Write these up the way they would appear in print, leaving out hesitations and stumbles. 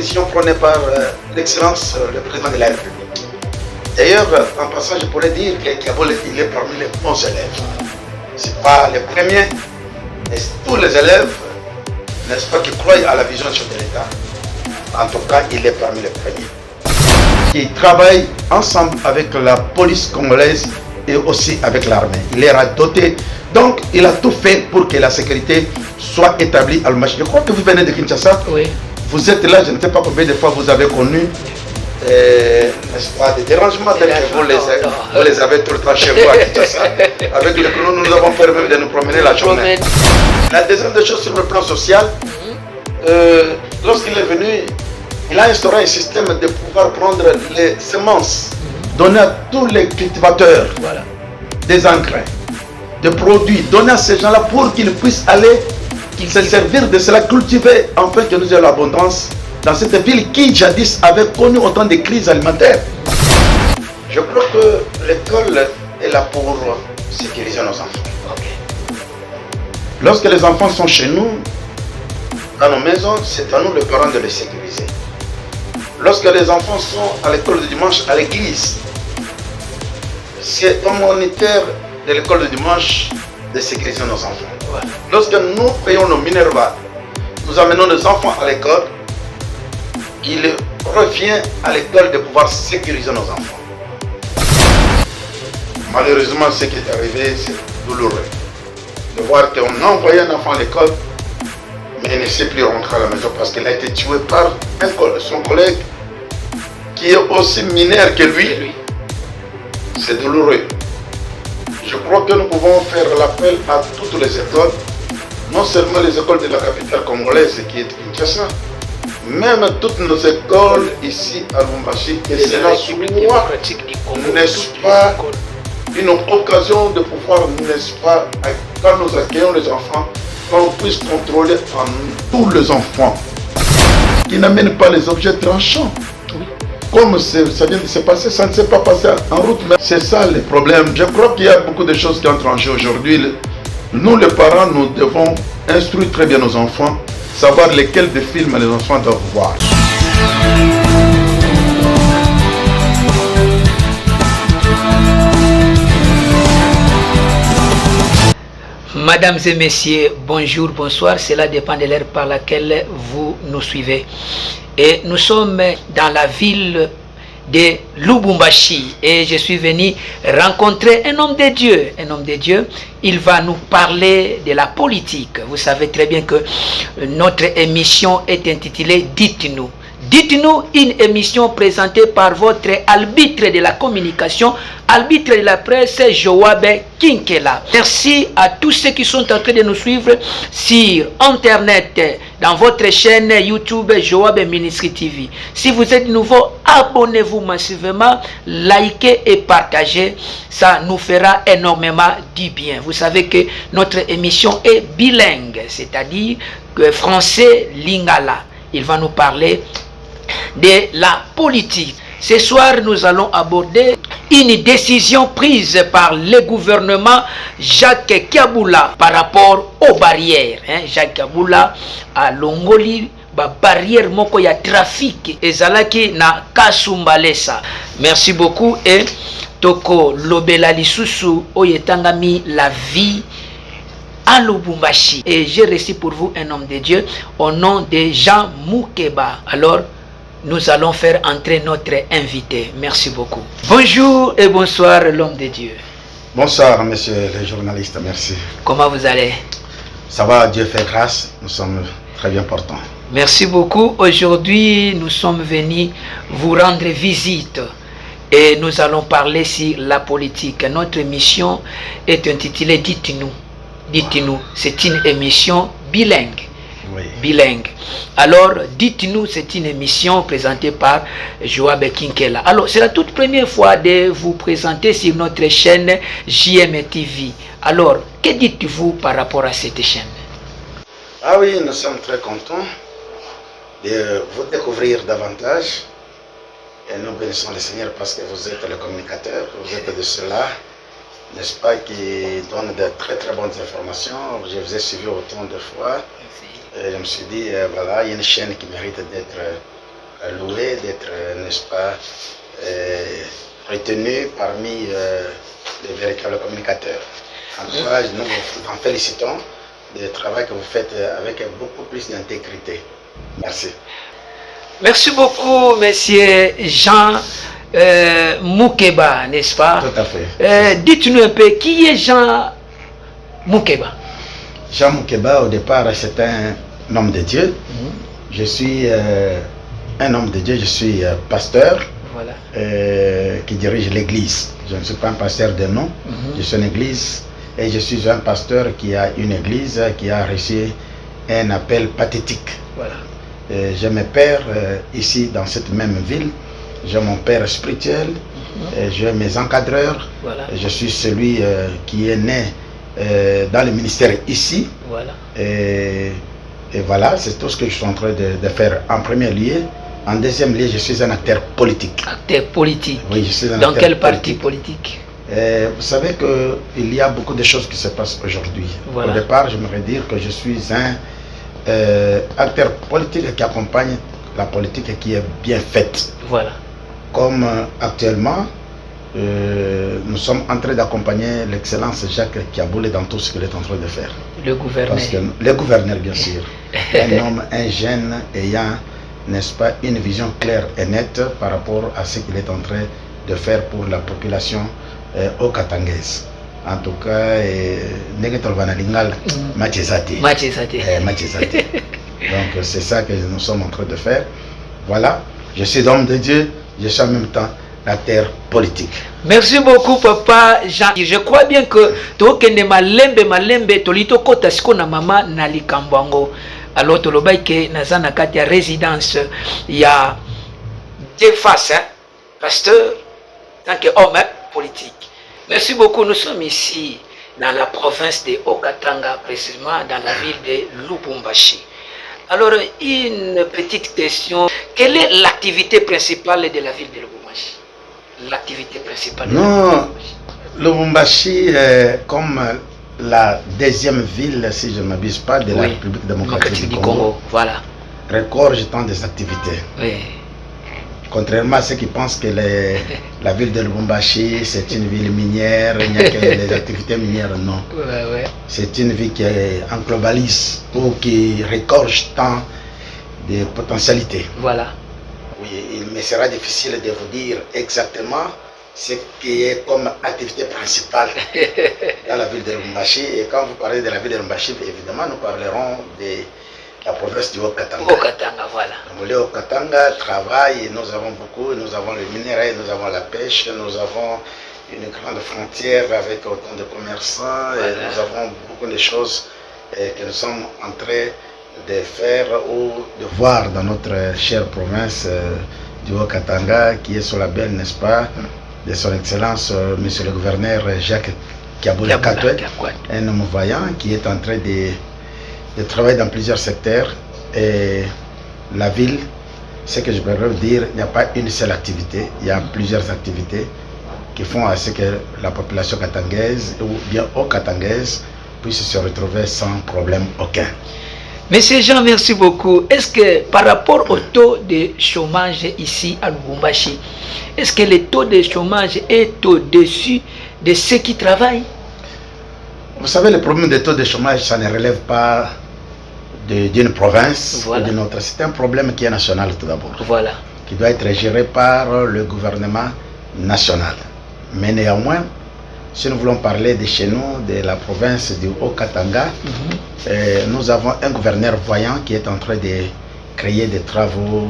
décision prônée par l'excellence, le président de la République. D'ailleurs, en passant, je pourrais dire qu'Kiaboulé, il est parmi les bons élèves. Ce n'est pas les premiers, mais tous les élèves, n'est-ce pas, qui croient à la vision de l'État. En tout cas, il est parmi les premiers. Qui travaillent ensemble avec la police congolaise et aussi avec l'armée. Il les a dotés. Donc, il a tout fait pour que la sécurité soit établie à Lubumbashi. Je crois que vous venez de Kinshasa. Oui. Vous êtes là, je ne sais pas combien de fois vous avez connu, n'est-ce pas, des dérangements tels que vous les avez tout le temps chez vous à Kinshasa. Avec le clone, nous avons peur même de nous promener la journée. La deuxième des choses sur le plan social, lorsqu'il est venu, il a instauré un système de pouvoir prendre les semences, donner à tous les cultivateurs des engrais, des produits, donner à ces gens-là pour qu'ils puissent aller se servir de cela, cultiver, afin que nous ayons l'abondance dans cette ville qui jadis avait connu autant de crises alimentaires. Je crois que l'école est là pour sécuriser nos enfants. Lorsque les enfants sont chez nous, dans nos maisons, c'est à nous les parents de les sécuriser. Lorsque les enfants sont à l'école du dimanche, à l'église, c'est au moniteur de l'école du dimanche de sécuriser nos enfants. Lorsque nous payons nos Minerva, nous amenons nos enfants à l'école, il revient à l'école de pouvoir sécuriser nos enfants. Malheureusement, ce qui est arrivé, c'est douloureux. De voir qu'on a envoyé un enfant à l'école, mais il ne sait plus rentrer à la maison parce qu'il a été tué par son collègue qui est aussi mineur que lui. C'est douloureux. Je crois que nous pouvons faire l'appel à toutes les écoles, non seulement les écoles de la capitale congolaise qui est Kinshasa, même toutes nos écoles ici à Lubumbashi, et cela soit, n'est-ce pas, une occasion de pouvoir, n'est-ce pas, quand nous accueillons les enfants, qu'on puisse contrôler en tous les enfants qui n'amènent pas les objets tranchants. Comme ça vient de se passer, ça ne s'est pas passé en route, mais c'est ça le problème. Je crois qu'il y a beaucoup de choses qui entrent en jeu aujourd'hui. Nous, les parents, nous devons instruire très bien nos enfants, savoir lesquels des films les enfants doivent voir. Mesdames et messieurs, bonjour, bonsoir. Cela dépend de l'heure par laquelle vous nous suivez. Et nous sommes dans la ville de Lubumbashi et je suis venu rencontrer un homme de Dieu. Un homme de Dieu, il va nous parler de la politique. Vous savez très bien que notre émission est intitulée Dites-nous. Dites-nous, une émission présentée par votre arbitre de la communication, arbitre de la presse, Joab Kinkela. Merci à tous ceux qui sont en train de nous suivre sur Internet, dans votre chaîne YouTube Joab Ministry TV. Si vous êtes nouveau, abonnez-vous massivement, likez et partagez. Ça nous fera énormément du bien. Vous savez que notre émission est bilingue, c'est-à-dire que français lingala. Il va nous parler de la politique. Ce soir, nous allons aborder une décision prise par le gouvernement Jacques Kabila par rapport aux barrières. Jacques Kabila à Longoli, barrière moko ya trafic ezalaki na Kasumbalesa. Merci beaucoup et toko lobela lisusu oyetangami la vie à Lubumbashi. Et j'ai reçu pour vous un homme de Dieu au nom de Jean Moukeba. Alors, nous allons faire entrer notre invité. Merci beaucoup. Bonjour et bonsoir l'homme de Dieu. Bonsoir monsieur le journaliste, merci. Comment vous allez? Ça va, Dieu fait grâce, nous sommes très bien portants. Merci beaucoup. Aujourd'hui, nous sommes venus vous rendre visite et nous allons parler sur la politique. Notre émission est intitulée Dites-nous. Dites-nous, c'est une émission bilingue. Oui. Bilingue. Alors, dites-nous, c'est une émission présentée par Joab Kinkela. Alors, c'est la toute première fois de vous présenter sur notre chaîne JMTV. Alors, que dites-vous par rapport à cette chaîne? Ah oui, nous sommes très contents de vous découvrir davantage. Et nous bénissons le Seigneur parce que vous êtes le communicateur, vous êtes de ceux-là, n'est-ce pas, qui donne de très très bonnes informations. Je vous ai suivi autant de fois. Et je me suis dit, voilà, il y a une chaîne qui mérite d'être loué d'être, n'est-ce pas, retenu parmi les véritables communicateurs. En tout cas, nous vous en félicitons du travail que vous faites avec beaucoup plus d'intégrité. Merci. Merci beaucoup, monsieur Jean Moukeba, n'est-ce pas? Tout à fait. Dites-nous un peu, qui est Jean Moukeba? Jean Moukeba, au départ, c'est un homme de Dieu. Je suis un homme de Dieu, je suis pasteur. Voilà. Qui dirige l'église. Je ne suis pas un pasteur de nom, je suis une église et je suis un pasteur qui a une église qui a reçu un appel pathétique. Voilà. J'ai mes pères ici dans cette même ville, j'ai mon père spirituel, j'ai mes encadreurs, voilà. Je suis celui qui est né dans le ministère ici. Voilà. Et voilà, c'est tout ce que je suis en train de faire en premier lieu. En deuxième lieu, je suis un acteur politique. Acteur politique? Oui, je suis un acteur politique. Dans quel parti politique? Vous savez qu'il y a beaucoup de choses qui se passent aujourd'hui. Voilà. Au départ, j'aimerais dire que je suis un acteur politique qui accompagne la politique qui est bien faite. Voilà. Comme actuellement, nous sommes en train d'accompagner l'excellence Jacques Kiaboulé dans tout ce qu'il est en train de faire. Le gouverneur? Le gouverneur, bien sûr. Un homme, un jeune ayant, n'est-ce pas, une vision claire et nette par rapport à ce qu'il est en train de faire pour la population okatangaise. En tout cas, donc c'est ça que nous sommes en train de faire. Voilà, je suis homme de Dieu, je suis en même temps acteur politique. Merci beaucoup, papa Jean. Je crois bien que tokende malembe tolito kota siko na mama na likambango. Alors tolobai ke nazana kati ya résidence ya deux faces, hein, pasteur tant que homme politique. Merci beaucoup. Nous sommes ici dans la province de Haut-Katanga, précisément dans la ville de Lubumbashi. Alors, une petite question. Quelle est l'activité principale de la ville de Lubumbashi? L'activité principale de Lubumbashi est comme la deuxième ville, si je ne m'abuse pas, de la République démocratique du Congo. Voilà. Regorge tant des activités. Oui. Contrairement à ceux qui pensent que la ville de Lubumbashi, c'est une ville minière, il n'y a que les activités minières, non. C'est une ville qui englobalise ou qui regorge tant de potentialités. Voilà. Oui, il me sera difficile de vous dire exactement ce qui est comme activité principale dans la ville de Lubumbashi. Et quand vous parlez de la ville de Lubumbashi, évidemment, nous parlerons de la province du Haut-Katanga. Haut-Katanga, voilà. Le Haut-Katanga travaille, nous avons beaucoup, nous avons le minerai, nous avons la pêche, nous avons une grande frontière avec autant de commerçants, voilà. Et nous avons beaucoup de choses que nous sommes en train de faire ou de voir dans notre chère province du Haut-Katanga, qui est sous la belle, n'est-ce pas, de son excellence, monsieur le gouverneur Jacques Kiaboulé Katoué, un homme vaillant qui est en train de travailler dans plusieurs secteurs. Et la ville, ce que je peux vous dire, il n'y a pas une seule activité, il y a plusieurs activités qui font à ce que la population katangaise ou bien haut-katangaise puisse se retrouver sans problème aucun. Monsieur Jean, merci beaucoup. Est-ce que par rapport au taux de chômage ici à Lubumbashi, est-ce que le taux de chômage est au-dessus de ceux qui travaillent? Vous savez, le problème des taux de chômage, ça ne relève pas d'une province, voilà, ou d'une autre. C'est un problème qui est national tout d'abord, voilà, qui doit être géré par le gouvernement national. Mais néanmoins, si nous voulons parler de chez nous, de la province du Haut-Katanga, nous avons un gouverneur voyant qui est en train de créer des travaux,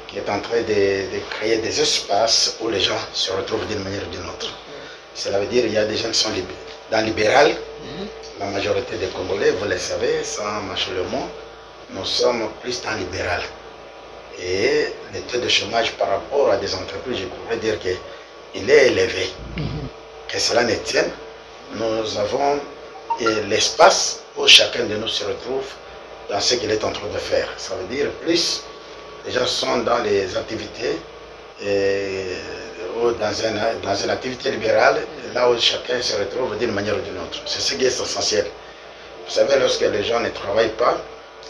qui est en train de créer des espaces où les gens se retrouvent d'une manière ou d'une autre. Cela veut dire qu'il y a des gens qui sont dans le libéral. La majorité des Congolais, vous le savez, sans mâcher le mot, nous sommes plus dans libéral. Et le taux de chômage par rapport à des entreprises, je pourrais dire qu'il est élevé. Que cela ne tienne, nous avons l'espace où chacun de nous se retrouve dans ce qu'il est en train de faire. Ça veut dire plus les gens sont dans les activités ou dans une activité libérale, là où chacun se retrouve d'une manière ou d'une autre. C'est ce qui est essentiel. Vous savez, lorsque les gens ne travaillent pas,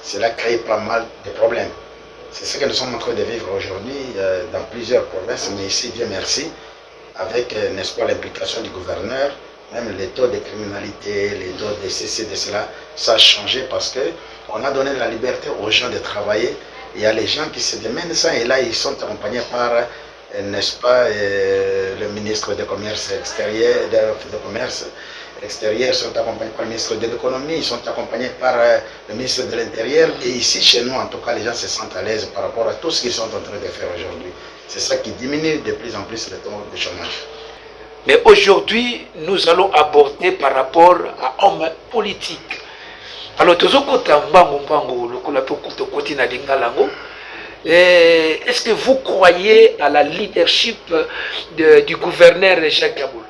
cela crée pas mal de problèmes. C'est ce que nous sommes en train de vivre aujourd'hui dans plusieurs provinces, mais ici, Dieu merci, avec, n'est-ce pas, l'implication du gouverneur, même les taux de criminalité, les taux de ceci, de cela, ça a changé parce qu'on a donné la liberté aux gens de travailler. Il y a les gens qui se démènent ça et là, ils sont accompagnés par, n'est-ce pas, le ministre du Commerce extérieur, de Commerce extérieur, sont accompagnés par le ministre de l'économie, ils sont accompagnés par le ministre de l'Intérieur. Et ici, chez nous, en tout cas, les gens se sentent à l'aise par rapport à tout ce qu'ils sont en train de faire aujourd'hui. C'est ça qui diminue de plus en plus le taux de chômage. Mais aujourd'hui, nous allons aborder par rapport à hommes politiques. Alors, est-ce que vous croyez à la leadership du gouverneur Jacques Kaboul?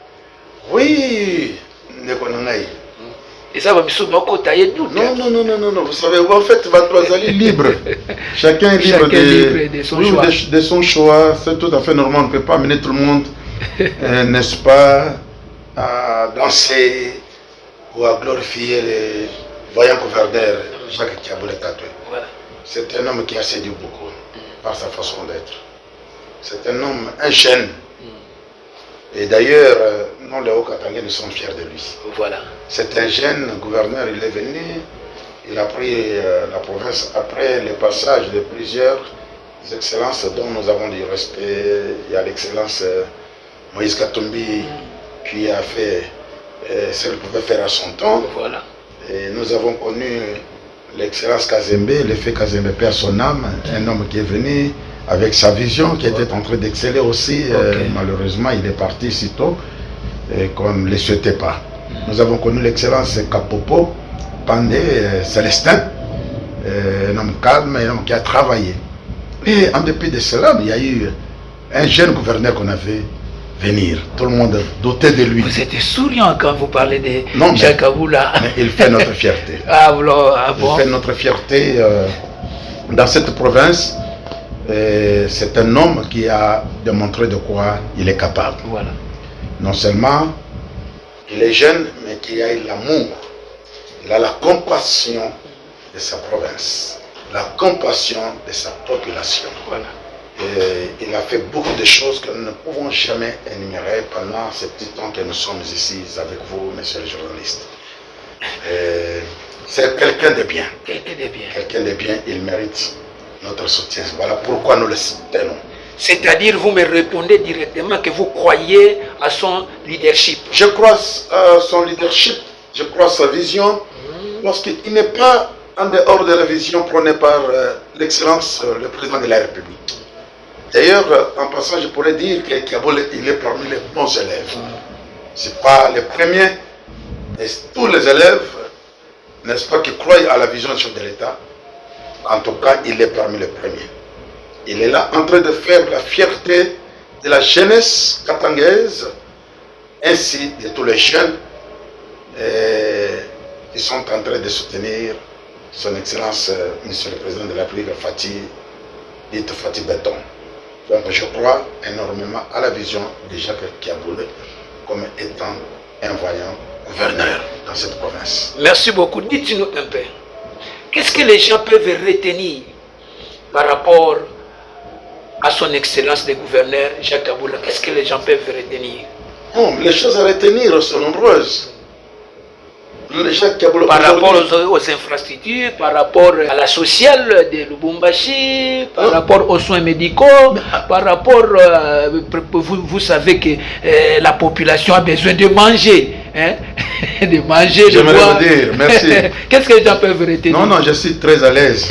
Oui, et ça va me soumettre non, vous savez, en fait, votre est libre. Chacun est libre, de son choix. C'est tout à fait normal, on ne peut pas amener tout le monde, n'est-ce pas, à danser ou à glorifier le voyant gouverneur Jacques Kaboul Tatoué. Voilà. C'est un homme qui a séduit beaucoup par sa façon d'être. C'est un homme, un jeune. Et d'ailleurs, nous, les Hauts-Katangais, nous sommes fiers de lui. Voilà. C'est un jeune gouverneur, il est venu, il a pris la province après le passage de plusieurs excellences dont nous avons du respect. Il y a l'excellence Moïse Katumbi qui a fait ce qu'il pouvait faire à son temps. Voilà. Et nous avons connu l'excellence Kazembe, l'effet Kazembe, paix à son âme, un homme qui est venu avec sa vision, qui était en train d'exceller aussi. Malheureusement, il est parti si tôt qu'on ne le souhaitait pas. Nous avons connu l'excellence Kapopo, Pandé, Célestin, un homme calme, un homme qui a travaillé. Et en dépit de cela, il y a eu un jeune gouverneur qu'on a fait venir. Tout le monde doutait de lui. Vous êtes souriant quand vous parlez de Jacques Kaboul. Mais il fait notre fierté. Bon. Il fait notre fierté dans cette province. C'est un homme qui a démontré de quoi il est capable. Voilà. Non seulement il est jeune, mais qu'il a eu l'amour, il a la compassion de sa province, la compassion de sa population. Voilà. Et il a fait beaucoup de choses que nous ne pouvons jamais énumérer pendant ce petit temps que nous sommes ici avec vous, messieurs les journalistes. C'est quelqu'un de bien. Quelqu'un de bien, il mérite notre soutien. Voilà pourquoi nous le soutenons. C'est-à-dire, vous me répondez directement que vous croyez à son leadership. Je crois à son leadership, je crois à sa vision, parce qu'il n'est pas en dehors de la vision prônée par l'excellence, le président de la République. D'ailleurs, en passant, je pourrais dire que Kaboul, il est parmi les bons élèves. Ce n'est pas les premiers, mais tous les élèves, n'est-ce pas, qui croient à la vision du chef de l'État. En tout cas, il est parmi les premiers. Il est là en train de faire la fierté de la jeunesse katangaise, ainsi de tous les jeunes qui sont en train de soutenir son Excellence, Monsieur le Président de la République, dite Fatih Béton. Donc je crois énormément à la vision de Jacques Kaboul comme étant un voyant gouverneur dans cette province. Merci beaucoup. Dites-nous un peu. Qu'est-ce que les gens peuvent retenir par rapport à son excellence de gouverneur Jacques Kaboul? Qu'est-ce que les gens peuvent retenir? Les choses à retenir sont nombreuses. Par rapport aux infrastructures, par rapport à la sociale de Lubumbashi, par rapport aux soins médicaux, par rapport, vous savez que la population a besoin de manger, hein? De manger, de boire. J'aimerais vous dire, merci. Qu'est-ce que les gens peuvent retenir? Non, je suis très à l'aise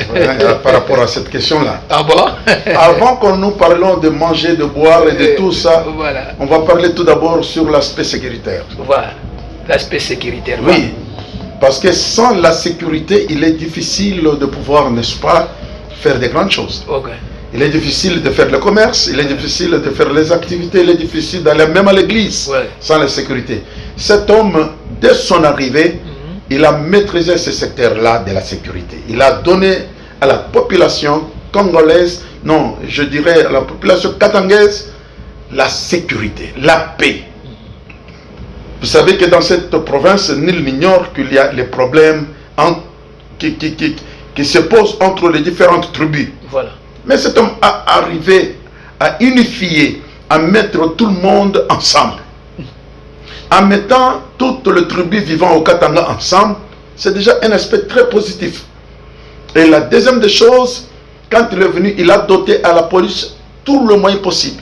par rapport à cette question-là. Ah bon? Avant que nous parlons de manger, de boire et de tout ça, voilà. On va parler tout d'abord sur l'aspect sécuritaire. Voilà, l'aspect sécuritaire. Oui. Voilà. Parce que sans la sécurité, il est difficile de pouvoir, n'est-ce pas, faire de grandes choses. Okay. Il est difficile de faire le commerce, il est difficile de faire les activités, il est difficile d'aller même à l'église sans la sécurité. Cet homme, dès son arrivée, il a maîtrisé ce secteur-là de la sécurité. Il a donné à la population congolaise, non, je dirais à la population katangaise, la sécurité, la paix. Vous savez que dans cette province, nul n'ignore qu'il y a les problèmes qui se posent entre les différentes tribus. Voilà. Mais cet homme a arrivé à unifier, à mettre tout le monde ensemble. En mettant toutes les tribus vivant au Katanga ensemble, c'est déjà un aspect très positif. Et la deuxième des choses, quand il est venu, il a doté à la police tout le moyen possible.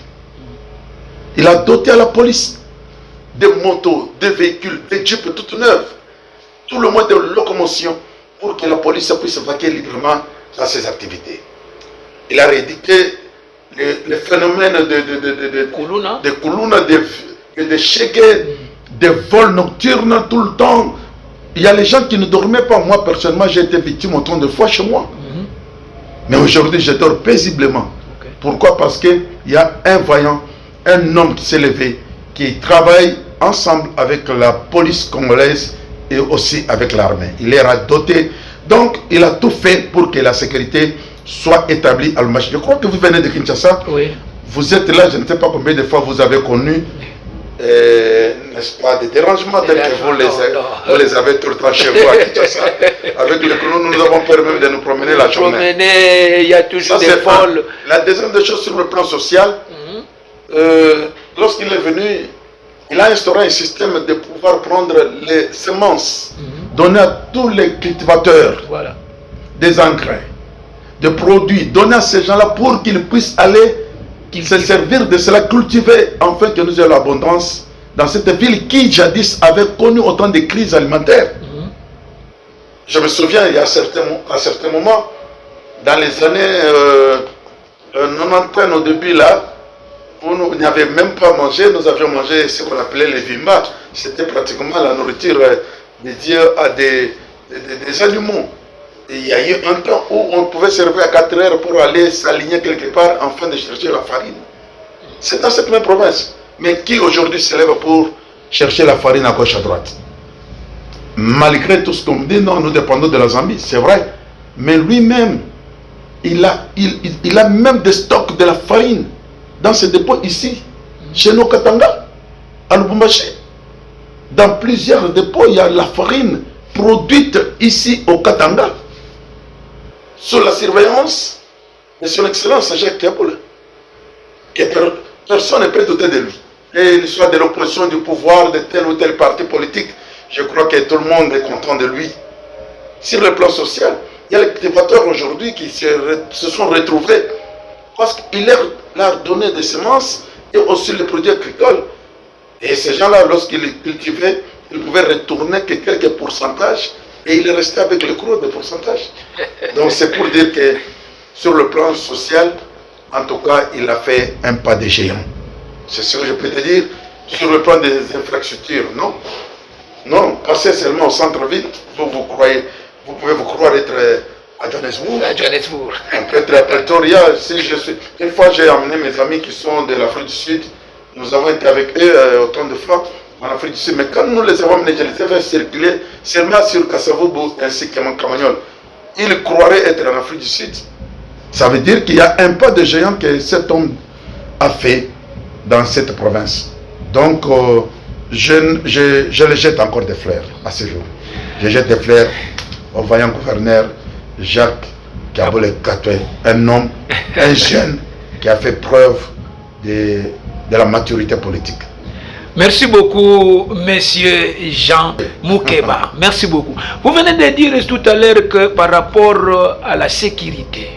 Il a doté à la police des motos, des véhicules, des jeeps toutes neuves, tout le moyen de locomotion pour que la police puisse vaquer librement à ses activités. Il a rééduqué les phénomènes de Kuluna, de shege, des vols nocturnes tout le temps. Il y a les gens qui ne dormaient pas. Moi, personnellement, j'ai été victime autant de fois chez moi. Mais aujourd'hui, je dors paisiblement. Pourquoi? Parce qu'il y a un voyant, un homme qui s'est levé, qui travaille ensemble avec la police congolaise et aussi avec l'armée. Il est doté. Donc, il a tout fait pour que la sécurité soit établie à l'Almachi. Je crois que vous venez de Kinshasa. oui. Vous êtes là, je ne sais pas combien de fois vous avez connu, n'est-ce pas, des dérangements tels que vous les avez tout le temps chez vous à Kinshasa. Avec le Kounou, nous avons permis de nous promener la journée. Il y a toujours des vols. La deuxième des choses sur le plan social, lorsqu'il est venu, il a instauré un système de pouvoir prendre les semences, donner à tous les cultivateurs des engrais, des produits, donner à ces gens-là pour qu'ils puissent aller se servir de cela, cultiver, afin que nous ayons l'abondance dans cette ville qui jadis avait connu autant de crises alimentaires. Je me souviens, à certains moments, dans les années 90 au début là, où nous n'avions même pas mangé, nous avions mangé ce qu'on appelait les vimba. C'était pratiquement la nourriture dédiée à des animaux. Et il y a eu un temps où on pouvait servir à 4 heures pour aller s'aligner quelque part afin de chercher la farine. C'est dans cette même province. Mais qui aujourd'hui se lève pour chercher la farine à gauche à droite? Malgré tout ce qu'on dit, non, nous dépendons de la Zambie, c'est vrai. Mais lui-même, il a même des stocks de la farine dans ses dépôts ici, chez nos Katanga, à Lubumbashi. Dans plusieurs dépôts, il y a la farine produite ici au Katanga, sous la surveillance de son excellence Jacques Kaboula. Et personne ne peut douter de lui. Et il soit de l'opposition, du pouvoir, de tel ou tel parti politique, je crois que tout le monde est content de lui. Sur le plan social, il y a les cultivateurs aujourd'hui qui se sont retrouvés parce qu'il leur a donné des semences et aussi les produits agricoles. Et ces gens-là, lorsqu'ils cultivaient, ils pouvaient retourner que quelques pourcentages et il est resté avec le gros des pourcentages. Donc c'est pour dire que sur le plan social, en tout cas, il a fait un pas de géant. C'est ce que je peux te dire. Sur le plan des infrastructures, non. Non, passer seulement au centre-ville, vous pouvez vous croire être à Johannesburg. À Johannesburg. Peut-être à Pretoria. Une fois, j'ai amené mes amis qui sont de l'Afrique du Sud. Nous avons été avec eux autant de fois en Afrique du Sud. Mais quand nous les avons amenés, je les ai fait circuler seulement sur Kasavubu ainsi que Camagnol. Ils croiraient être en Afrique du Sud. Ça veut dire qu'il y a un pas de géant que cet homme a fait dans cette province. Donc, je le jette encore des fleurs à ce jour. Je jette des fleurs au vaillant gouverneur Jacques Kaboulé Katoué, un homme, un jeune qui a fait preuve de la maturité politique. Merci beaucoup, monsieur Jean Moukeba. Merci beaucoup. Vous venez de dire tout à l'heure que par rapport à la sécurité,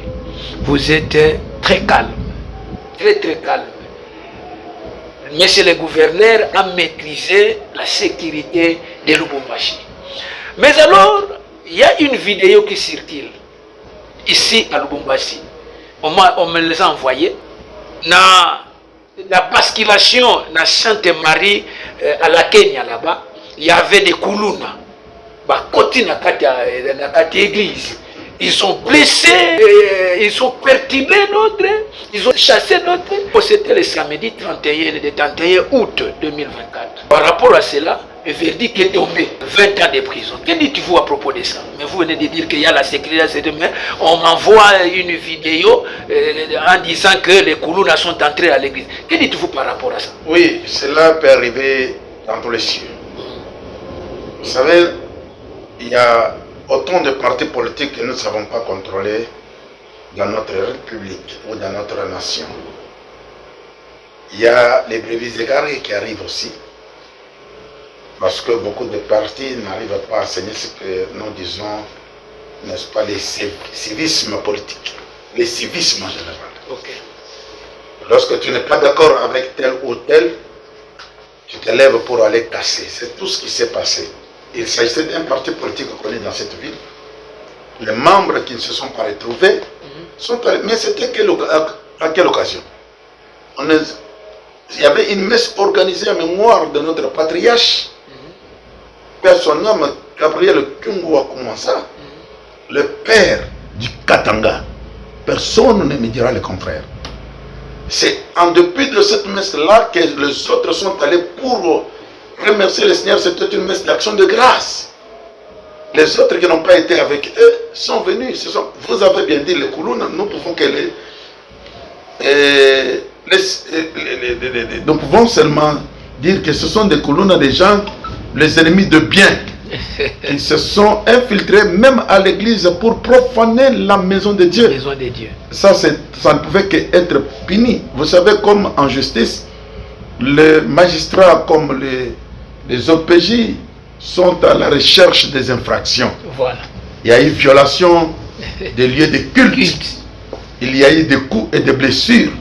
vous êtes très calme. Très, très calme. Monsieur le gouverneur a maîtrisé la sécurité de Lubumbashi. Mais alors, il y a une vidéo qui circule ici à Lubumbashi. On me les a envoyés. La basculation na Sainte-Marie à la Kenya là-bas, il y avait des Kuluna. Côté na kati église. Ils ont blessé, ils ont perturbé notre, ils ont chassé notre. C'était le samedi 31 août 2024. Par rapport à cela, le verdict est tombé, 20 ans de prison. Que dites-vous à propos de ça? Mais vous venez de dire qu'il y a la sécurité, mais on m'envoie une vidéo en disant que les Koulouna sont entrés à l'église. Que dites-vous par rapport à ça? Oui, cela peut arriver dans tous les cieux. Vous savez, il y a autant de partis politiques que nous ne savons pas contrôler dans notre république ou dans notre nation. Il y a les brebis égarées qui arrivent aussi, parce que beaucoup de partis n'arrivent pas à enseigner ce que nous disons, n'est-ce pas, les civismes politiques, les civismes en général. Ok. Lorsque tu n'es pas d'accord avec tel ou tel, tu te lèves pour aller casser. C'est tout ce qui s'est passé. Il s'agissait d'un parti politique connu dans cette ville. Les membres qui ne se sont pas retrouvés sont allés. Mais c'était à quelle occasion? Il y avait une messe organisée en mémoire de notre patriarche, Père son nom, Gabriel Kyungu Koumansa, le père du Katanga. Personne ne me dira le contraire. C'est en dépit de cette messe-là que les autres sont allés pour remercier le Seigneur. C'était une messe d'action de grâce. Les autres qui n'ont pas été avec eux sont venus. Vous avez bien dit, les Koulouna, nous pouvons que nous pouvons seulement dire que ce sont des Koulouna, des gens, les ennemis de bien, qui se sont infiltrés même à l'église pour profaner la maison de Dieu. Maison de Dieu. Ça ne pouvait qu'être puni. Vous savez, comme en justice, les magistrats comme les OPJ sont à la recherche des infractions. Voilà. Il y a eu violation des lieux de culte. Il y a eu des coups et des blessures.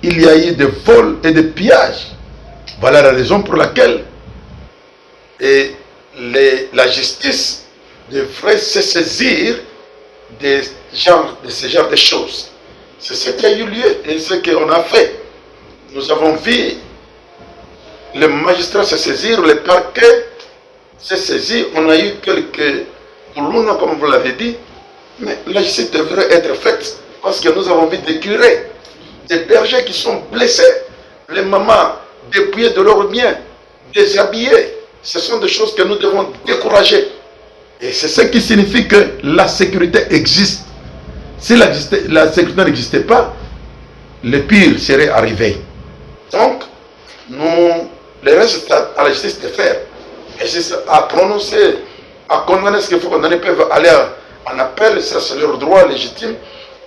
Il y a eu des vols et des pillages. Voilà la raison pour laquelle la justice devrait se saisir de ce genre de choses. C'est ce qui a eu lieu et ce qu'on a fait. Nous avons vu le magistrat se saisir, le parquet se saisir. On a eu quelques Koulouna, comme vous l'avez dit, mais la justice devrait être faite parce que nous avons vu des curés, des bergers qui sont blessés, les mamans dépouillées de leurs biens, déshabillées. Ce sont des choses que nous devons décourager. Et c'est ce qui signifie que la sécurité existe. Si la sécurité n'existait pas, le pire serait arrivé. Donc, le reste à la justice de faire. La justice a prononcé, à condamner ce qu'il faut condamner, peuvent aller en appel, ça c'est leur droit légitime,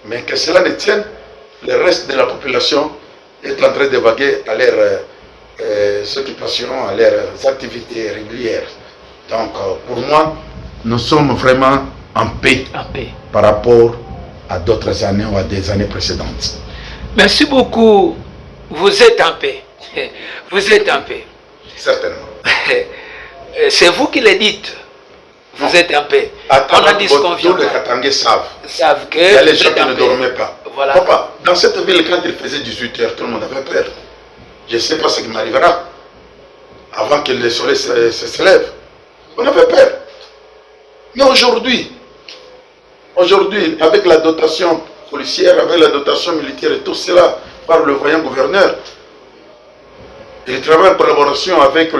mais que cela ne tienne, le reste de la population est en train de vaguer à leur occupations, à leurs activités régulières. Donc, pour moi, nous sommes vraiment en paix, par rapport à d'autres années ou à des années précédentes. Merci beaucoup. Vous êtes en paix. Vous êtes en paix. Certainement. C'est vous qui le dites. Vous Non. êtes en paix. Attends, on a dit ce qu'on vient. tous les Katangais savent Que il y a les vous gens êtes qui en ne paix. dormaient pas. Voilà. Papa, dans cette ville, quand il faisait 18h, tout le monde avait peur. Je ne sais pas ce qui m'arrivera avant que le soleil se lève. On avait peur. Mais aujourd'hui, avec la dotation policière, avec la dotation militaire et tout cela, par le voyant gouverneur, il travaille en collaboration avec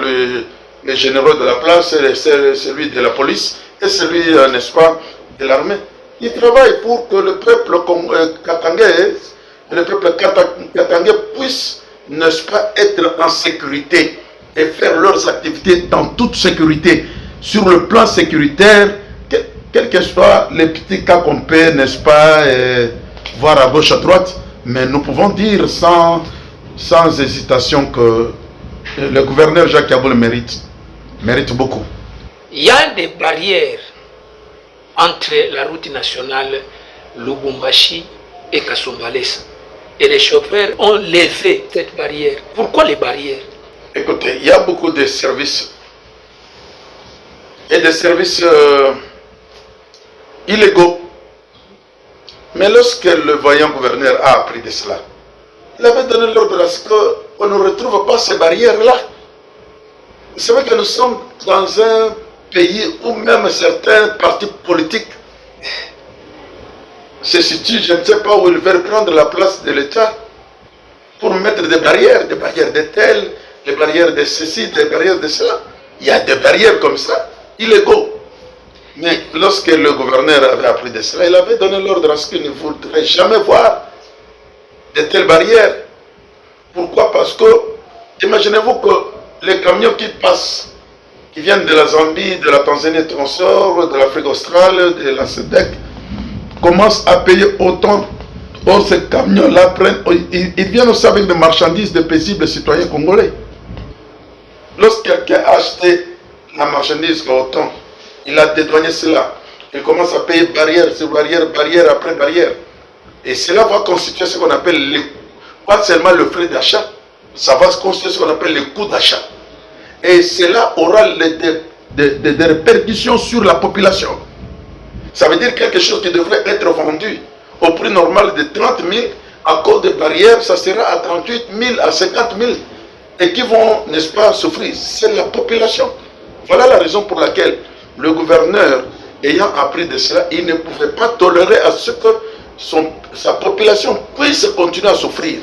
les généraux de la place, celui de la police et celui, n'est-ce pas, de l'armée. Il travaille pour que le peuple katangais, le peuple katangais puisse, n'est-ce pas, être en sécurité et faire leurs activités dans toute sécurité. Sur le plan sécuritaire, quels que soient les petits cas qu'on peut, n'est-ce pas, voir à gauche, à droite, mais nous pouvons dire sans hésitation que le gouverneur Jacques Kaboul mérite beaucoup. Il y a des barrières entre la route nationale Lubumbashi et Kasumbalesa. Et les chauffeurs ont levé cette barrière. Pourquoi les barrières? Écoutez, il y a beaucoup de services et des services illégaux. Mais lorsque le voyant gouverneur a appris de cela, il avait donné l'ordre à ce qu'on ne retrouve pas ces barrières-là. Vous savez que nous sommes dans un pays où même certains partis politiques se situent, je ne sais pas où ils veulent prendre la place de l'État pour mettre des barrières de tel, des barrières de ceci, des barrières de cela. Il y a des barrières comme ça, illégaux. Mais lorsque le gouverneur avait appris de cela, il avait donné l'ordre à ce qu'il ne voudrait jamais voir de telles barrières. Pourquoi? Parce que, imaginez-vous que les camions qui passent, qui viennent de la Zambie, de la Tanzanie, de l'Afrique australe, de la SEDEC, commence à payer autant. Or, ces camions-là prennent, ils viennent aussi avec des marchandises de paisibles citoyens congolais. Lorsque quelqu'un a acheté la marchandise autant, il a dédouané cela. Il commence à payer barrière sur barrière, barrière après barrière. Et cela va constituer ce qu'on appelle, pas seulement le frais d'achat, ça va constituer ce qu'on appelle le coût d'achat. Et cela aura des répercussions sur la population. Ça veut dire quelque chose qui devrait être vendu au prix normal de 30 000, à cause des barrières, ça sera à 38 000, à 50 000. Et qui vont, n'est-ce pas, souffrir. C'est la population. Voilà la raison pour laquelle le gouverneur, ayant appris de cela, il ne pouvait pas tolérer à ce que sa population puisse continuer à souffrir.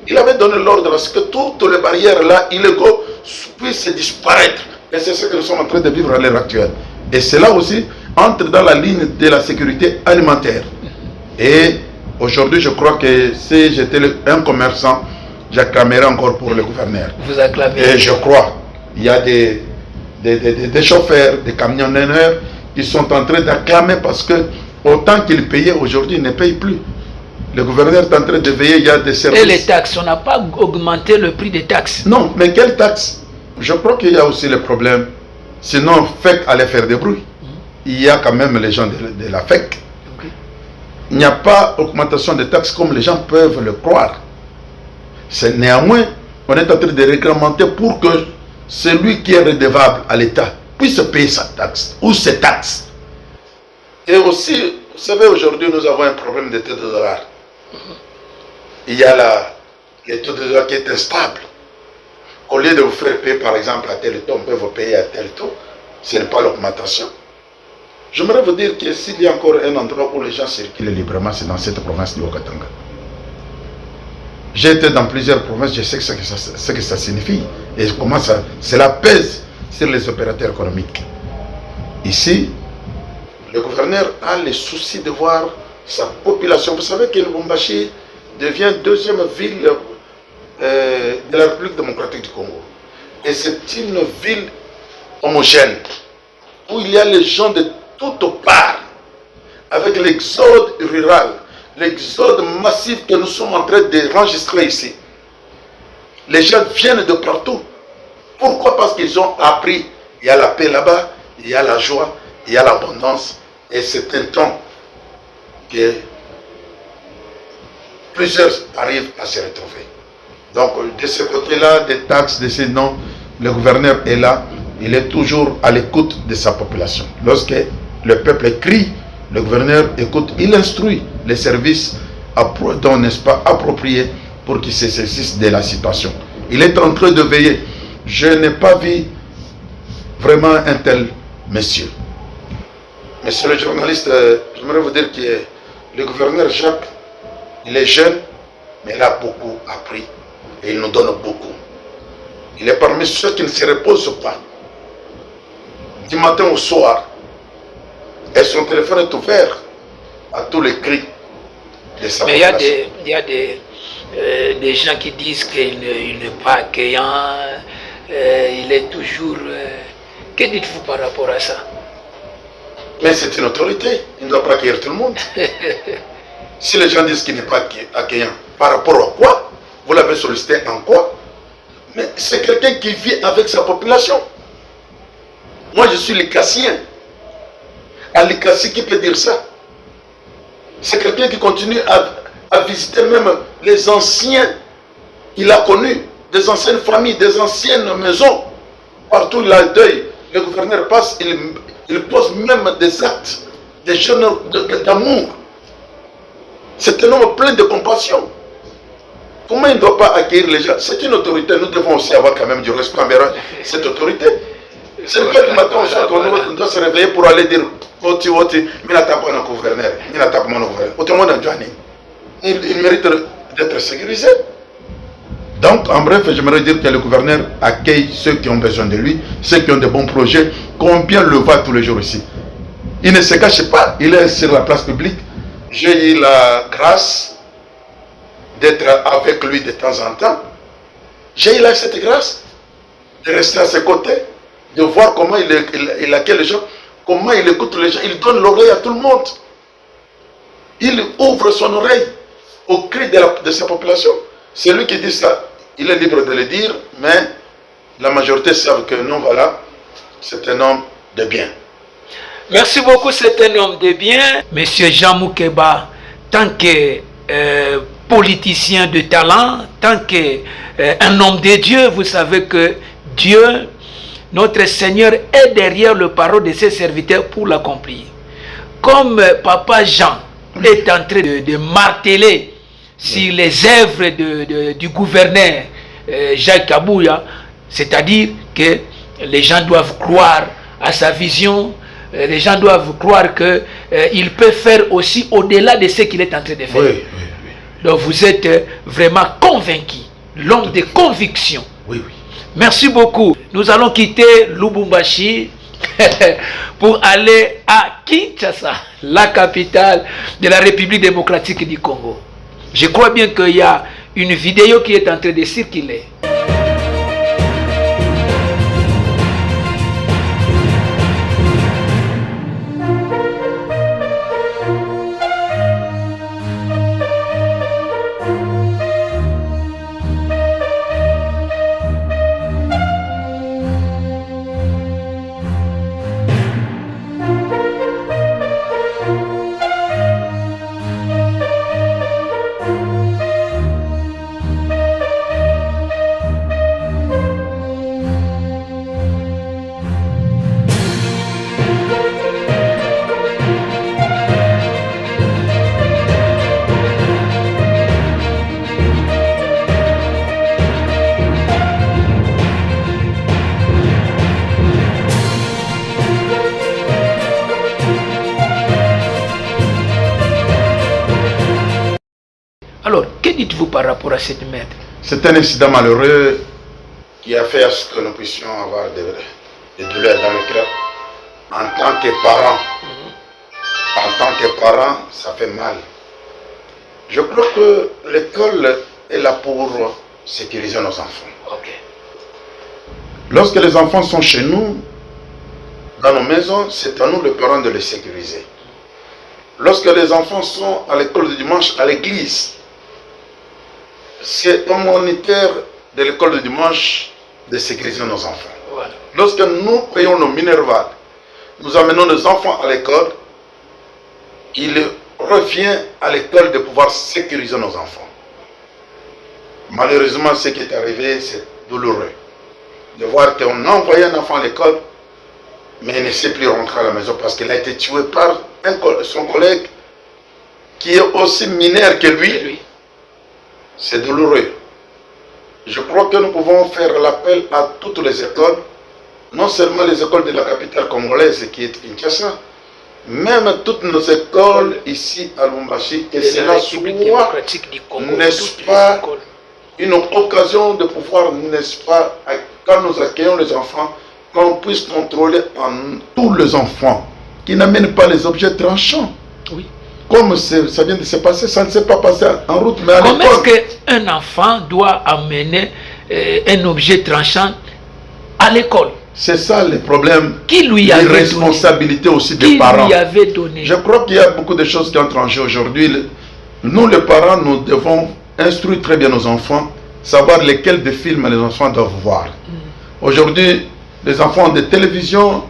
Il avait donné l'ordre à ce que toutes les barrières là, illégaux, puissent disparaître. Et c'est ce que nous sommes en train de vivre à l'heure actuelle. Et cela aussi entre dans la ligne de la sécurité alimentaire. Et aujourd'hui, je crois que si j'étais un commerçant, j'acclamerais encore pour le gouverneur. Vous acclamez. Et je crois, il y a des chauffeurs, des camionneurs qui sont en train d'acclamer parce que autant qu'ils payaient aujourd'hui, ils ne payent plus. Le gouverneur est en train de veiller, il y a des services. Et les taxes, on n'a pas augmenté le prix des taxes. Non, mais quelles taxes? Je crois qu'il y a aussi le problème. Sinon, FEC allait faire des bruits. Il y a quand même les gens de la FEC. Okay. Il n'y a pas augmentation de taxes comme les gens peuvent le croire. Néanmoins, on est en train de réglementer pour que celui qui est redevable à l'État puisse payer sa taxe ou ses taxes. Et aussi, vous savez, aujourd'hui, nous avons un problème de taux de dollar. Il y a le taux de dollar qui est instable. Au lieu de vous faire payer, par exemple, à tel taux, on peut vous payer à tel taux. Ce n'est pas l'augmentation. J'aimerais vous dire que s'il y a encore un endroit où les gens circulent librement, c'est dans cette province du Haut-Katanga. J'ai été dans plusieurs provinces, je sais ce que ça signifie et comment cela pèse sur les opérateurs économiques. Ici, le gouverneur a le souci de voir sa population. Vous savez que Lubumbashi devient deuxième ville de la République démocratique du Congo. Et c'est une ville homogène où il y a les gens de toutes parts, avec l'exode rural, l'exode massif que nous sommes en train d'enregistrer ici. Les gens viennent de partout. Pourquoi? Parce qu'ils ont appris. Il y a la paix là-bas, il y a la joie, il y a l'abondance. Et c'est un temps que plusieurs arrivent à se retrouver. Donc, de ce côté-là, des taxes, de ces noms, le gouverneur est là. Il est toujours à l'écoute de sa population. Lorsque le peuple crie, le gouverneur écoute, il instruit les services dont, n'est-ce pas, appropriés pour qu'ils se saisissent de la situation. Il est en train de veiller. Je n'ai pas vu vraiment un tel monsieur. Monsieur le journaliste, j'aimerais vous dire que le gouverneur Jacques, il est jeune, mais il a beaucoup appris et il nous donne beaucoup. Il est parmi ceux qui ne se reposent pas. Du matin au soir, et son téléphone est ouvert à tous les cris de sa population. Mais il y a des gens qui disent qu'il n'est pas accueillant, il est toujours... que dites-vous par rapport à ça? Mais c'est une autorité, il ne doit pas accueillir tout le monde. Si les gens disent qu'il n'est pas accueillant, par rapport à quoi? Vous l'avez sollicité en quoi? Mais c'est quelqu'un qui vit avec sa population. Moi, je suis l'Icassien. À l'Icassie, qui peut dire ça? C'est quelqu'un qui continue à visiter même les anciens qu'il a connus, des anciennes familles, des anciennes maisons. Partout il a le deuil. Le gouverneur passe, il pose même des actes, des jeunes d'amour. C'est un homme plein de compassion. Comment il ne doit pas accueillir les gens? C'est une autorité, nous devons aussi avoir quand même du respect envers cette autorité. C'est le fait du matin au soir qu'on doit se réveiller pour aller dire Oti, mais n'attaque pas notre gouverneur, il n'attaque pas notre gouverneur. Autrement, il mérite d'être sécurisé. Donc, en bref, j'aimerais dire que le gouverneur accueille ceux qui ont besoin de lui, ceux qui ont de bons projets, combien le voit tous les jours ici. Il ne se cache pas, il est sur la place publique. J'ai eu la grâce d'être avec lui de temps en temps. J'ai eu cette grâce de rester à ses côtés, de voir comment il accueille les gens, comment il écoute les gens, il donne l'oreille à tout le monde. il ouvre son oreille au cri de sa population. C'est lui qui dit ça. Il est libre de le dire, mais la majorité savent que non, voilà, c'est un homme de bien. Merci beaucoup, c'est un homme de bien. Monsieur Jean Moukeba, tant que politicien de talent, tant qu'un homme de Dieu, vous savez que Dieu, notre Seigneur, est derrière le parole de ses serviteurs pour l'accomplir. Comme Papa Jean est en train de marteler sur les œuvres du gouverneur Jacques Kabouya, c'est-à-dire que les gens doivent croire à sa vision, les gens doivent croire qu'il peut faire aussi au-delà de ce qu'il est en train de faire. Oui. Donc vous êtes vraiment convaincu, l'homme de conviction. Oui. Merci beaucoup. Nous allons quitter Lubumbashi pour aller à Kinshasa, la capitale de la République démocratique du Congo. Je crois bien qu'il y a une vidéo qui est en train de circuler. Alors, que dites-vous par rapport à cette mère? C'est un incident malheureux qui a fait à ce que nous puissions avoir des douleurs dans le cœur. En tant que parents, ça fait mal. Je crois que l'école est là pour sécuriser nos enfants. Okay. Lorsque les enfants sont chez nous, dans nos maisons, c'est à nous les parents de les sécuriser. Lorsque les enfants sont à l'école du dimanche, à l'église, c'est au moniteur de l'école du dimanche de sécuriser nos enfants. Voilà. Lorsque nous payons nos minervales, nous amenons nos enfants à l'école, il revient à l'école de pouvoir sécuriser nos enfants. Malheureusement, ce qui est arrivé, c'est douloureux. De voir qu'on a envoyé un enfant à l'école, mais il ne sait plus rentrer à la maison parce qu'il a été tué par son collègue qui est aussi mineur que lui. C'est douloureux. Je crois que nous pouvons faire l'appel à toutes les écoles, non seulement les écoles de la capitale congolaise qui est Kinshasa, même toutes nos écoles ici à Lubumbashi, que cela soit, n'est-ce pas, une occasion de pouvoir, n'est-ce pas, quand nous accueillons les enfants, qu'on puisse contrôler en tous les enfants qui n'amènent pas les objets tranchants. Oui. Comme ça vient de se passer, ça ne s'est pas passé en route, mais à l'école. Comment est-ce qu'un enfant doit amener un objet tranchant à l'école? C'est ça le problème. Qui lui avait donné? Responsabilité aussi des parents. Qui lui avait donné? Je crois qu'il y a beaucoup de choses qui entrent en jeu aujourd'hui. Nous, les parents, nous devons instruire très bien nos enfants, savoir lesquels des films les enfants doivent voir. Aujourd'hui, les enfants ont des télévisions,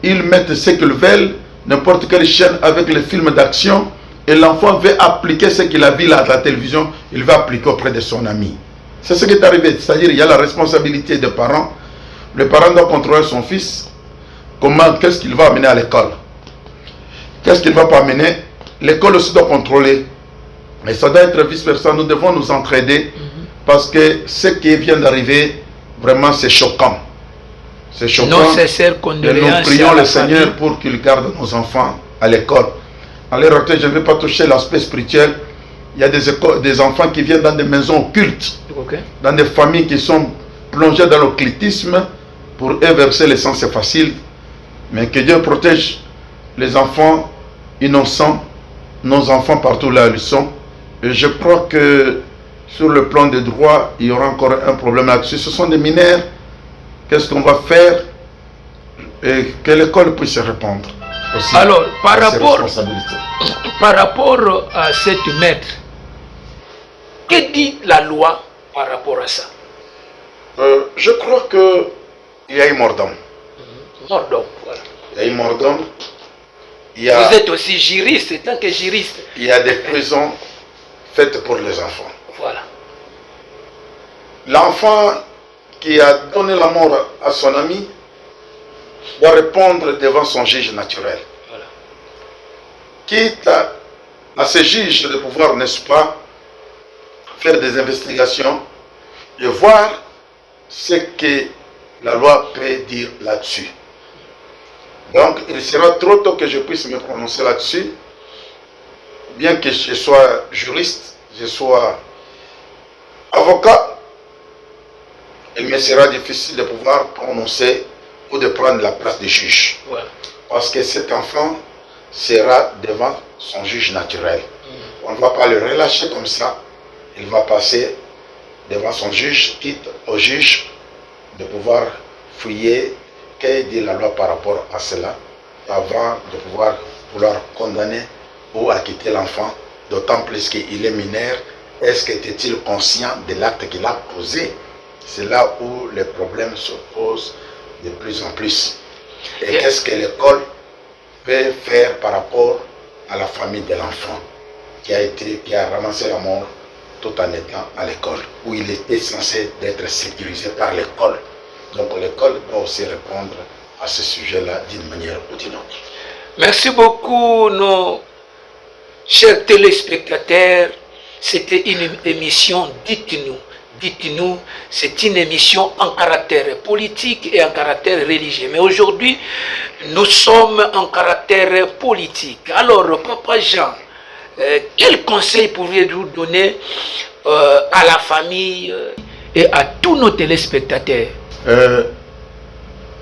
ils mettent ce qu'ils veulent, n'importe quelle chaîne avec les films d'action, et l'enfant veut appliquer ce qu'il a vu là à la télévision, il va appliquer auprès de son ami. C'est ce qui est arrivé, c'est-à-dire il y a la responsabilité des parents. Le parent doit contrôler son fils, qu'est-ce qu'il va amener à l'école, qu'est-ce qu'il ne va pas amener. L'école aussi doit contrôler, et ça doit être vice-versa. Nous devons nous entraider, parce que ce qui vient d'arriver, vraiment c'est choquant. C'est choquant. Et nous prions le Seigneur pour qu'il garde nos enfants à l'école. En réalité, je ne vais pas toucher l'aspect spirituel. Il y a des enfants qui viennent dans des maisons occultes, dans des familles qui sont plongées dans l'occultisme. Pour eux, verser le sang, c'est facile. Mais que Dieu protège les enfants innocents, nos enfants partout là où ils sont. Et je crois que sur le plan des droits, il y aura encore un problème là-dessus. Ce sont des mineurs. Qu'est-ce qu'on va faire? Et que l'école puisse se répandre. aussi Alors, à ses responsabilités. par rapport à cette maître, que dit la loi par rapport à ça? Je crois qu'il y a eu mort d'homme. Mort d'homme, voilà. Il y a eu mort d'homme. Vous êtes aussi juriste, tant que juriste. Il y a des prisons faites pour les enfants. Voilà. L'enfant qui a donné la mort à son ami doit répondre devant son juge naturel. Voilà. Quitte à ce juge de pouvoir, n'est-ce pas, faire des investigations et voir ce que la loi peut dire là-dessus. Donc, il sera trop tôt que je puisse me prononcer là-dessus, bien que je sois juriste, je sois avocat, il me sera difficile de pouvoir prononcer ou de prendre la place du juge. Voilà. Parce que cet enfant sera devant son juge naturel. On ne va pas le relâcher comme ça, il va passer devant son juge, quitte au juge de pouvoir fouiller quelle dit la loi par rapport à cela, avant de pouvoir condamner ou acquitter l'enfant, d'autant plus qu'il est mineur. Est-ce qu'il était-il conscient de l'acte qu'il a posé? C'est là où les problèmes se posent de plus en plus. Et qu'est-ce que l'école peut faire par rapport à la famille de l'enfant qui a ramassé la mort tout en étant à l'école, où il était censé être sécurisé par l'école. Donc l'école doit aussi répondre à ce sujet-là d'une manière ou d'une autre. Merci beaucoup, nos chers téléspectateurs. C'était une émission Dites-nous. Dites-nous, c'est une émission en caractère politique et en caractère religieux. Mais aujourd'hui, nous sommes en caractère politique. Alors, Papa Jean, quel conseil pourriez-vous donner à la famille et à tous nos téléspectateurs?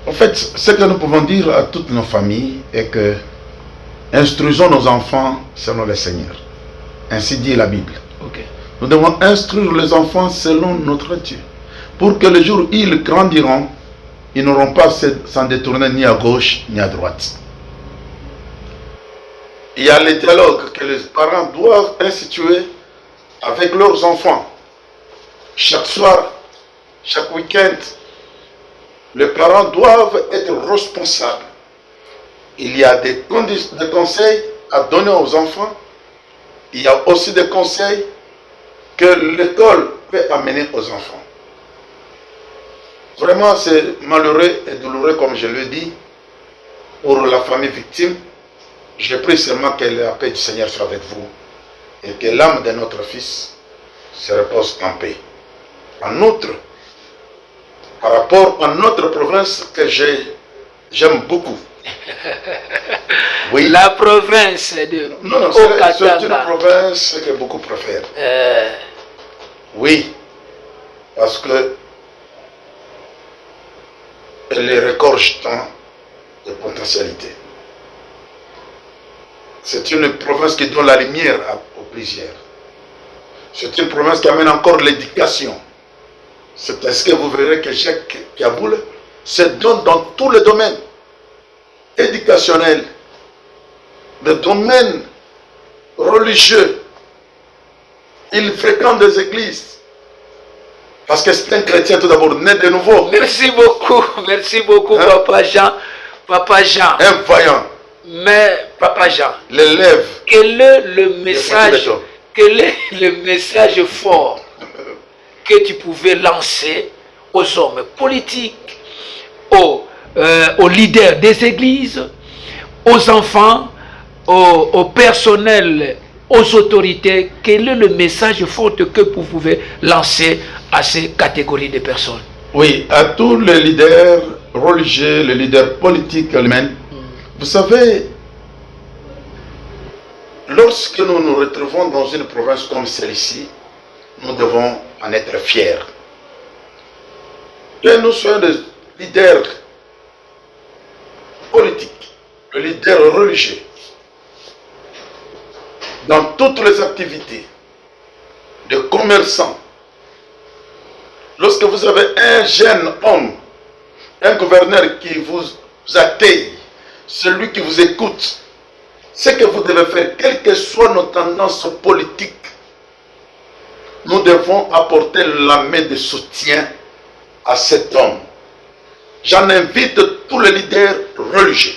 En fait, ce que nous pouvons dire à toutes nos familles est que instruisons nos enfants selon le Seigneur. Ainsi dit la Bible. Okay. Nous devons instruire les enfants selon notre Dieu, pour que le jour où ils grandiront, ils n'auront pas s'en détourner ni à gauche ni à droite. Il y a les dialogues que les parents doivent instituer avec leurs enfants. Chaque soir, chaque week-end, les parents doivent être responsables. Il y a des conseils à donner aux enfants. Il y a aussi des conseils que l'école peut amener aux enfants. Vraiment, c'est malheureux et douloureux, comme je le dis, pour la famille victime. Je prie seulement que la paix du Seigneur soit avec vous et que l'âme de notre fils se repose en paix. En outre, par rapport à notre province que j'aime beaucoup. Oui. La province de non, c'est une province que beaucoup préfèrent. Oui, parce que elle regorge tant de potentialités. C'est une province qui donne la lumière aux plusieurs. C'est une province qui amène encore l'éducation. C'est ainsi que vous verrez que Jacques Kaboul se donne dans tous les domaines éducationnels, des domaines religieux. Il fréquente des églises. Parce que c'est un chrétien tout d'abord, né de nouveau. Merci beaucoup, hein? Papa Jean. Un voyant. Mais Papa Jean, l'élève. Quel est le message fort que tu pouvais lancer aux hommes politiques, aux leaders des églises, aux enfants, au personnel, aux autorités? Quel est le message fort que vous pouvez lancer à ces catégories de personnes? Oui, à tous les leaders religieux, les leaders politiques eux-mêmes. Vous savez, lorsque nous nous retrouvons dans une province comme celle-ci, nous devons en être fiers. Que nous soyons des leaders politiques, des leaders religieux, dans toutes les activités, de commerçants. Lorsque vous avez un jeune homme, un gouverneur qui vous accueille, celui qui vous écoute, ce que vous devez faire, quelles que soient nos tendances politiques, nous devons apporter la main de soutien à cet homme. J'en invite tous les leaders religieux,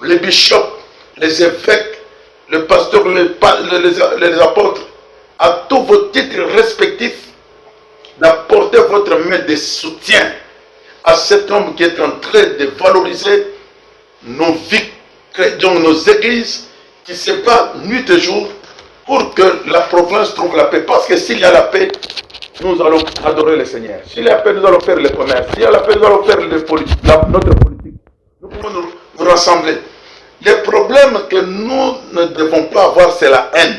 les bishops, les évêques, les pasteurs, les apôtres, à tous vos titres respectifs, d'apporter votre main de soutien à cet homme qui est en train de valoriser nos vies, nos églises, qui se battent nuit et jour pour que la province trouve la paix. Parce que s'il y a la paix, nous allons adorer le Seigneur. S'il y a la paix, nous allons faire le commerce. s'il y a la paix, nous allons faire notre politique. Nous pouvons nous rassembler. Le problème que nous ne devons pas avoir, c'est la haine.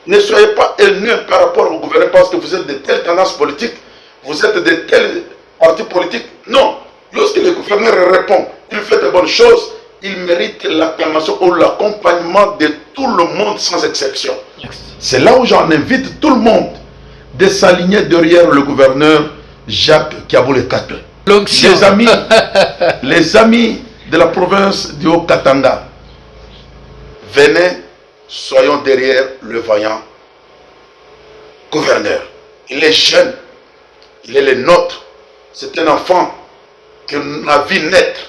Ne soyez pas haineux par rapport au gouvernement parce que vous êtes de telles tendances politiques, vous êtes de tels partis politiques. Non. Lorsque le gouverneur répond, il fait de bonnes choses, il mérite l'acclamation ou l'accompagnement de tout le monde sans exception. C'est là où j'en invite tout le monde de s'aligner derrière le gouverneur Jacques Kaboulé Kato. Les amis de la province du Haut-Katanga, venez, soyons derrière le vaillant gouverneur. Il est jeune, il est le nôtre. C'est un enfant qu'on a vu naître.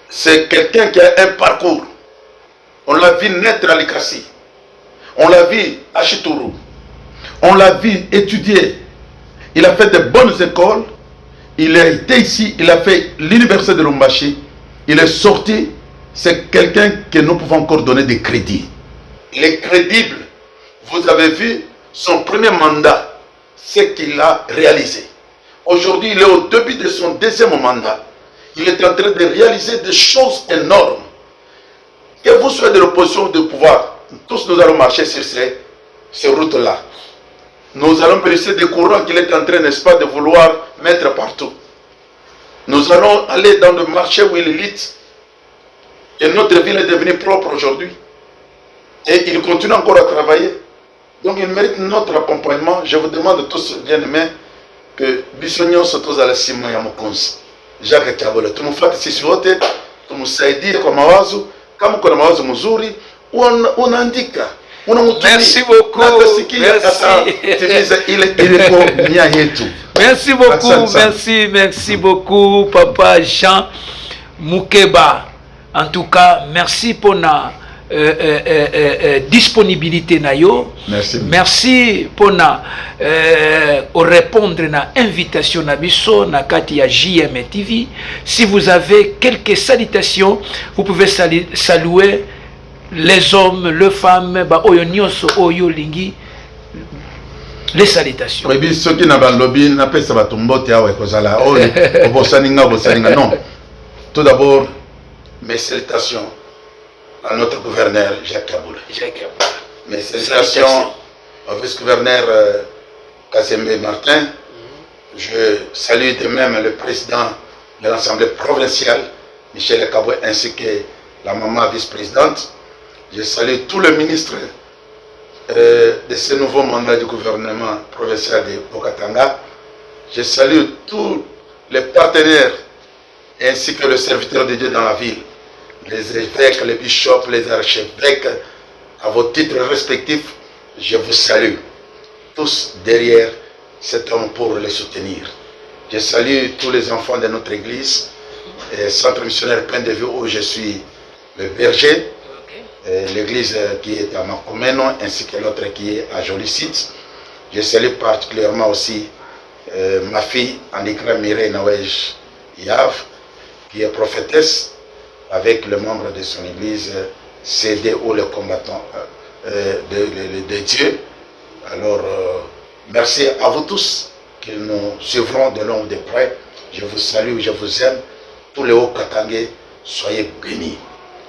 C'est quelqu'un qui a un parcours. On l'a vu naître à Likasi. On l'a vu à Chitourou. On l'a vu étudier. Il a fait de bonnes écoles. Il a été ici. Il a fait l'université de Lubumbashi. Il est sorti. C'est quelqu'un que nous pouvons encore donner des crédits. Il est crédible. Vous avez vu son premier mandat, ce qu'il a réalisé. Aujourd'hui, il est au début de son deuxième mandat. Il est en train de réaliser des choses énormes. Que vous soyez de l'opposition ou du pouvoir, tous nous allons marcher sur ces routes-là. Nous allons briser des courants qu'il est en train, n'est-ce pas, de vouloir mettre partout. Nous allons aller dans le marché où il lutte. Et notre ville est devenue propre aujourd'hui. Et il continue encore à travailler. Donc il mérite notre accompagnement. Je vous demande tous, bien aimés, que Bissognon se trouve à la Simon Yamokonsi. Jacques Kabola. Tu me fais ici sur tu me sais dire comme Mawazu, comme on a Mawazu Muzuri, on indique. Merci beaucoup. Merci beaucoup. Merci beaucoup, Papa Jean Moukeba. En tout cas, merci pour la disponibilité nayo. Merci pour répondre à l'invitation nabiso na kati ya JM TV. Si vous avez quelques salutations, vous pouvez saluer les hommes, les femmes, les salutations. Non. Tout d'abord, mes salutations à notre gouverneur Jacques Kaboulé. Mes salutations au vice-gouverneur Kazembe Martin. Je salue de même le président de l'Assemblée provinciale, Michel Kaboué, ainsi que la maman vice-présidente. Je salue tous les ministres de ce nouveau mandat du gouvernement provincial de Haut-Katanga. Je salue tous les partenaires ainsi que les serviteurs de Dieu dans la ville, les évêques, les bishops, les archevêques, à vos titres respectifs, je vous salue. Tous derrière cet homme pour les soutenir. Je salue tous les enfants de notre église, centre missionnaire Pain de Vie où je suis le berger, l'église qui est à Makomeno ainsi que l'autre qui est à Jolicite. Je salue particulièrement aussi ma fille Andikra Mireille Nawej Yav, qui est prophétesse avec le membre de son église CD ou le combattant de Dieu. Alors, merci à vous tous qui nous suivront de loin ou de près. Je vous salue, je vous aime. Tous les Hauts-Katangais, soyez bénis.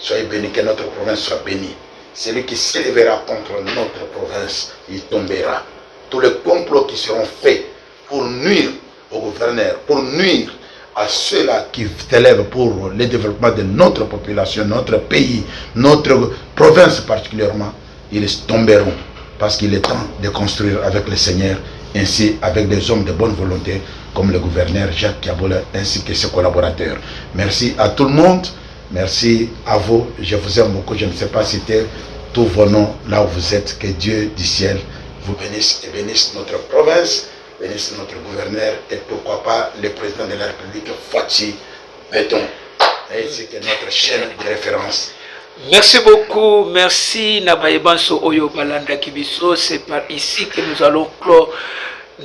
Soyez bénis, que notre province soit bénie. Celui qui s'élèvera contre notre province, il tombera. Tous les complots qui seront faits pour nuire au gouverneur, pour nuire à ceux-là qui s'élèvent pour le développement de notre population, notre pays, notre province particulièrement, ils tomberont. Parce qu'il est temps de construire avec le Seigneur ainsi avec des hommes de bonne volonté comme le gouverneur Jacques Kiabola ainsi que ses collaborateurs. Merci à tout le monde, merci à vous, je vous aime beaucoup, je ne sais pas citer tous vos noms là où vous êtes, que Dieu du ciel vous bénisse et bénisse notre province, bénisse notre gouverneur et pourquoi pas le président de la République, Fatih Béton, ainsi que notre chaîne de référence. Merci beaucoup, merci Nabayebanso Oyo Balanda Kibiso. C'est par ici que nous allons clore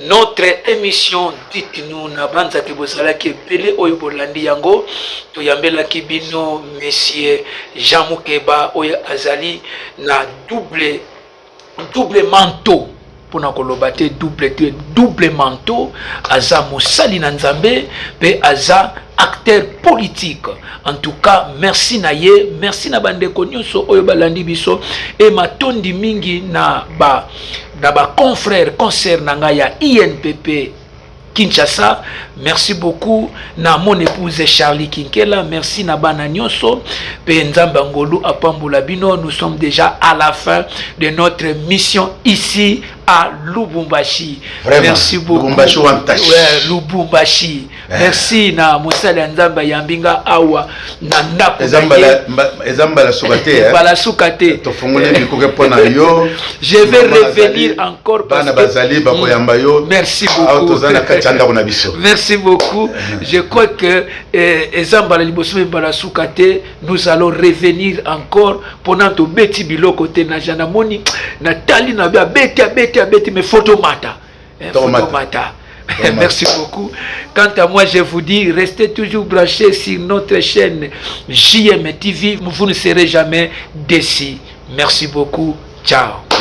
notre émission. Dites-nous Nabanza Kibosala qui est Pele Oyo Bolandi Yango. Toyambela Kibino, Monsieur Jean Moukeba Oyo Azali na double manteau. Pour na kolobate double manteau. Aza Moussali Nanzambe, pe Aza acteur politique. En tout cas, merci naye, merci na bande konyoso oyo balandi biso et matondi mingi na ba confrère concert nanga ya INPP Kinshasa. Merci beaucoup na mon épouse Charlie Kinkela, merci na bana nyonso pe nzamba ngolu apambola bino. Nous sommes déjà à la fin de notre mission ici à Lubumbashi. Vraiment, merci beaucoup. Lubumbashi wantashi. Ouais, Lubumbashi. Merci na musala nzamba yambinga awa na ndako. Ezamba sukate. Bala sukate. To fongole bikoke pona yo. Je vais revenir encore parce que bazali bakoyamba yo. Merci beaucoup. Merci beaucoup. Je crois que ezamba liboso bala sukate, nous allons revenir encore pendant to beti biloko te na jana moni na tali na beti me photomata. Photomata. Merci beaucoup. Quant à moi, je vous dis, restez toujours branchés sur notre chaîne JM TV. Vous ne serez jamais déçus. Merci beaucoup. Ciao.